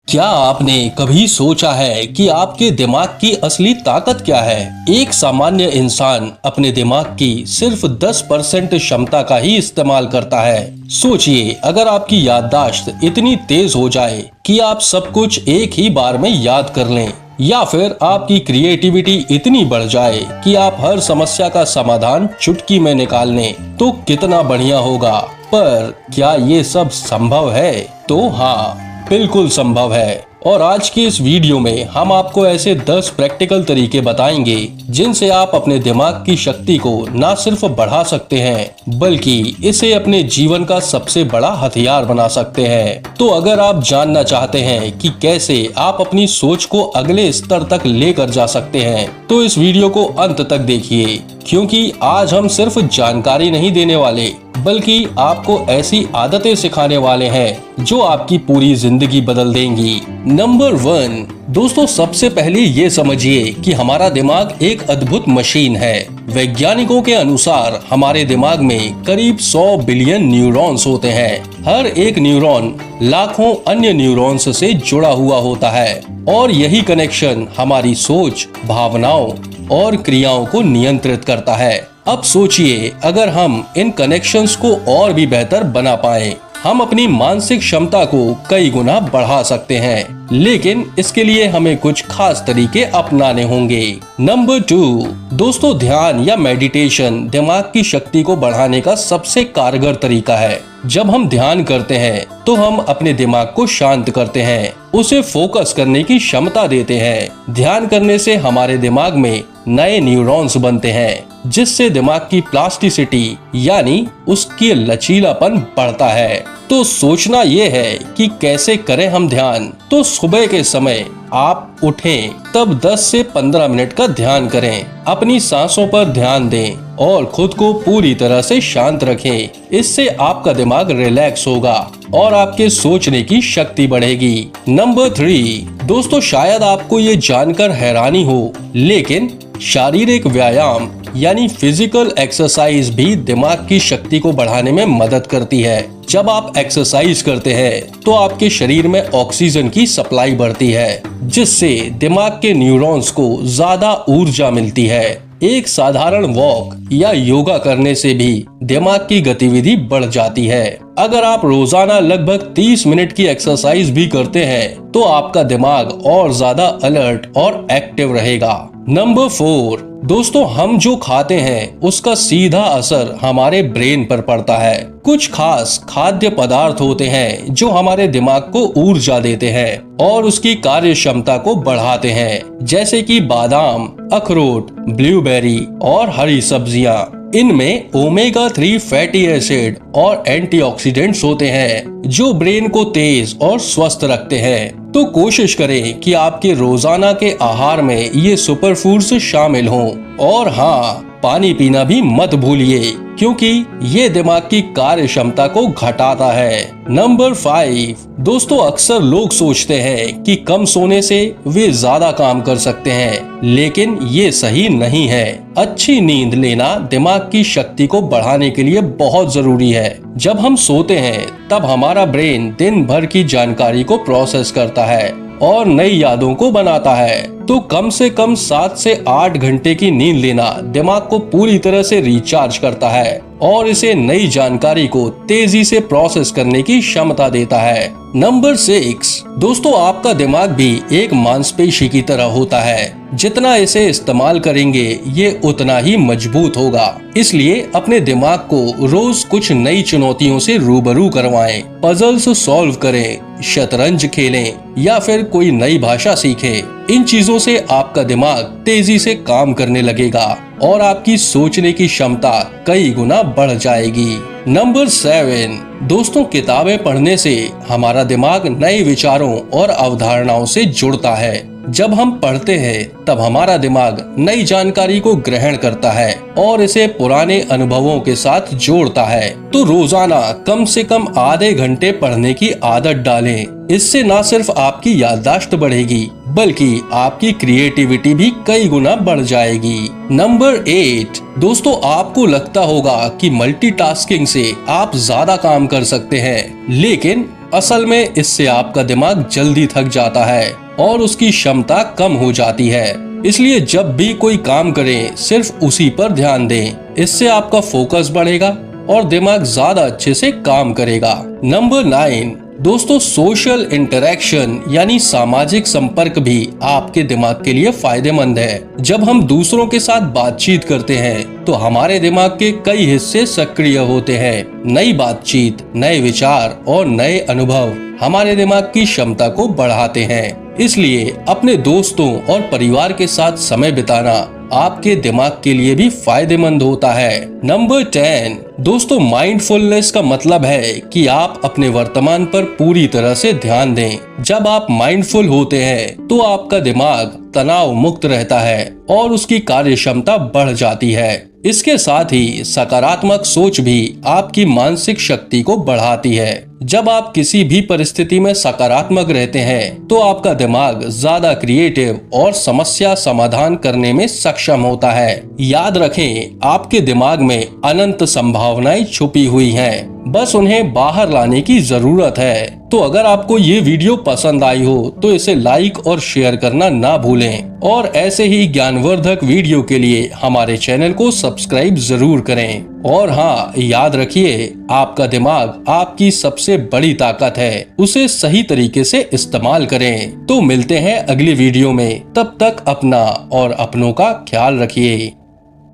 क्या आपने कभी सोचा है कि आपके दिमाग की असली ताकत क्या है? एक सामान्य इंसान अपने दिमाग की सिर्फ 10% क्षमता का ही इस्तेमाल करता है। सोचिए, अगर आपकी याददाश्त इतनी तेज हो जाए कि आप सब कुछ एक ही बार में याद कर लें, या फिर आपकी क्रिएटिविटी इतनी बढ़ जाए कि आप हर समस्या का समाधान चुटकी में निकाल लें, तो कितना बढ़िया होगा। पर क्या ये सब संभव है? तो हाँ, बिल्कुल संभव है। और आज की इस वीडियो में हम आपको ऐसे 10 प्रैक्टिकल तरीके बताएंगे जिनसे आप अपने दिमाग की शक्ति को न सिर्फ बढ़ा सकते हैं बल्कि इसे अपने जीवन का सबसे बड़ा हथियार बना सकते हैं। तो अगर आप जानना चाहते हैं कि कैसे आप अपनी सोच को अगले स्तर तक लेकर जा सकते हैं, तो इस वीडियो को अंत तक देखिए, क्योंकि आज हम सिर्फ जानकारी नहीं देने वाले बल्कि आपको ऐसी आदतें सिखाने वाले हैं जो आपकी पूरी जिंदगी बदल देंगी। नंबर 1, दोस्तों, सबसे पहले ये समझिए कि हमारा दिमाग एक अद्भुत मशीन है। वैज्ञानिकों के अनुसार हमारे दिमाग में करीब 100 बिलियन न्यूरॉन्स होते हैं। हर एक न्यूरॉन लाखों अन्य न्यूरॉन्स से जुड़ा हुआ होता है और यही कनेक्शन हमारी सोच, भावनाओं और क्रियाओं को नियंत्रित करता है। अब सोचिए, अगर हम इन कनेक्शंस को और भी बेहतर बना पाएं, हम अपनी मानसिक क्षमता को कई गुना बढ़ा सकते हैं, लेकिन इसके लिए हमें कुछ खास तरीके अपनाने होंगे। नंबर 2, दोस्तों, ध्यान या मेडिटेशन दिमाग की शक्ति को बढ़ाने का सबसे कारगर तरीका है। जब हम ध्यान करते हैं तो हम अपने दिमाग को शांत करते हैं, उसे फोकस करने की क्षमता देते हैं। ध्यान करने से हमारे दिमाग में नए न्यूरॉन्स बनते हैं, जिससे दिमाग की प्लास्टिसिटी यानी उसकी लचीलापन बढ़ता है। तो सोचना ये है कि कैसे करें हम ध्यान। तो सुबह के समय आप उठें तब 10 से 15 मिनट का ध्यान करें। अपनी सांसों पर ध्यान दें और खुद को पूरी तरह से शांत रखें। इससे आपका दिमाग रिलैक्स होगा और आपके सोचने की शक्ति बढ़ेगी। नंबर 3, दोस्तों, शायद आपको ये जानकर हैरानी हो, लेकिन शारीरिक व्यायाम यानी फिजिकल एक्सरसाइज भी दिमाग की शक्ति को बढ़ाने में मदद करती है। जब आप एक्सरसाइज करते हैं तो आपके शरीर में ऑक्सीजन की सप्लाई बढ़ती है, जिससे दिमाग के न्यूरॉन्स को ज्यादा ऊर्जा मिलती है। एक साधारण वॉक या योगा करने से भी दिमाग की गतिविधि बढ़ जाती है। अगर आप रोजाना लगभग 30 मिनट की एक्सरसाइज भी करते हैं तो आपका दिमाग और ज्यादा अलर्ट और एक्टिव रहेगा। नंबर 4, दोस्तों, हम जो खाते हैं उसका सीधा असर हमारे ब्रेन पर पड़ता है। कुछ खास खाद्य पदार्थ होते हैं जो हमारे दिमाग को ऊर्जा देते हैं और उसकी कार्य क्षमता को बढ़ाते हैं, जैसे कि बादाम, अखरोट, ब्लूबेरी और हरी सब्जियां। इनमें ओमेगा 3 फैटी एसिड और एंटीऑक्सीडेंट्स होते हैं जो ब्रेन को तेज और स्वस्थ रखते हैं। तो कोशिश करें कि आपके रोजाना के आहार में ये सुपर फूड्स शामिल हों। और हाँ, पानी पीना भी मत भूलिए, क्योंकि ये दिमाग की कार्य क्षमता को घटाता है। नंबर 5, दोस्तों, अक्सर लोग सोचते हैं कि कम सोने से वे ज्यादा काम कर सकते हैं, लेकिन ये सही नहीं है। अच्छी नींद लेना दिमाग की शक्ति को बढ़ाने के लिए बहुत जरूरी है। जब हम सोते हैं तब हमारा ब्रेन दिन भर की जानकारी को प्रोसेस करता है और नई यादों को बनाता है। तो कम से कम 7 से 8 घंटे की नींद लेना दिमाग को पूरी तरह से रिचार्ज करता है और इसे नई जानकारी को तेजी से प्रोसेस करने की क्षमता देता है। नंबर 6, दोस्तों, आपका दिमाग भी एक मांसपेशी की तरह होता है। जितना इसे इस्तेमाल करेंगे ये उतना ही मजबूत होगा। इसलिए अपने दिमाग को रोज कुछ नई चुनौतियों से रूबरू करवाएं। पजल्स सॉल्व करें, शतरंज खेलें या फिर कोई नई भाषा सीखें। इन चीजों से आपका दिमाग तेजी से काम करने लगेगा और आपकी सोचने की क्षमता कई गुना बढ़ जाएगी। नंबर 7, दोस्तों, किताबें पढ़ने से हमारा दिमाग नए विचारों और अवधारणाओं से जुड़ता है। जब हम पढ़ते हैं तब हमारा दिमाग नई जानकारी को ग्रहण करता है और इसे पुराने अनुभवों के साथ जोड़ता है। तो रोजाना कम से कम आधे घंटे पढ़ने की आदत डालें। इससे न सिर्फ आपकी याददाश्त बढ़ेगी बल्कि आपकी क्रिएटिविटी भी कई गुना बढ़ जाएगी। नंबर 8, दोस्तों, आपको लगता होगा कि मल्टीटास्किंग से आप ज्यादा काम कर सकते हैं, लेकिन असल में इससे आपका दिमाग जल्दी थक जाता है और उसकी क्षमता कम हो जाती है। इसलिए जब भी कोई काम करें सिर्फ उसी पर ध्यान दें। इससे आपका फोकस बढ़ेगा और दिमाग ज्यादा अच्छे से काम करेगा। नंबर 9, दोस्तों सोशल इंटरेक्शन यानी सामाजिक संपर्क भी आपके दिमाग के लिए फायदेमंद है। जब हम दूसरों के साथ बातचीत करते हैं तो हमारे दिमाग के कई हिस्से सक्रिय होते हैं। नई बातचीत, नए विचार और नए अनुभव हमारे दिमाग की क्षमता को बढ़ाते हैं। इसलिए अपने दोस्तों और परिवार के साथ समय बिताना आपके दिमाग के लिए भी फायदेमंद होता है। नंबर 10, दोस्तों माइंडफुलनेस का मतलब है कि आप अपने वर्तमान पर पूरी तरह से ध्यान दें। जब आप माइंडफुल होते हैं तो आपका दिमाग तनाव मुक्त रहता है और उसकी कार्य क्षमता बढ़ जाती है। इसके साथ ही सकारात्मक सोच भी आपकी मानसिक शक्ति को बढ़ाती है। जब आप किसी भी परिस्थिति में सकारात्मक रहते हैं तो आपका दिमाग ज्यादा क्रिएटिव और समस्या समाधान करने में सक्षम होता है। याद रखें, आपके दिमाग में अनंत संभावनाएं छुपी हुई हैं, बस उन्हें बाहर लाने की जरूरत है। तो अगर आपको ये वीडियो पसंद आई हो तो इसे लाइक और शेयर करना ना भूलें और ऐसे ही ज्ञानवर्धक वीडियो के लिए हमारे चैनल को सब्सक्राइब जरूर करें। और हाँ, याद रखिए, आपका दिमाग आपकी सबसे बड़ी ताकत है, उसे सही तरीके से इस्तेमाल करें। तो मिलते हैं अगली वीडियो में, तब तक अपना और अपनों का ख्याल रखिए।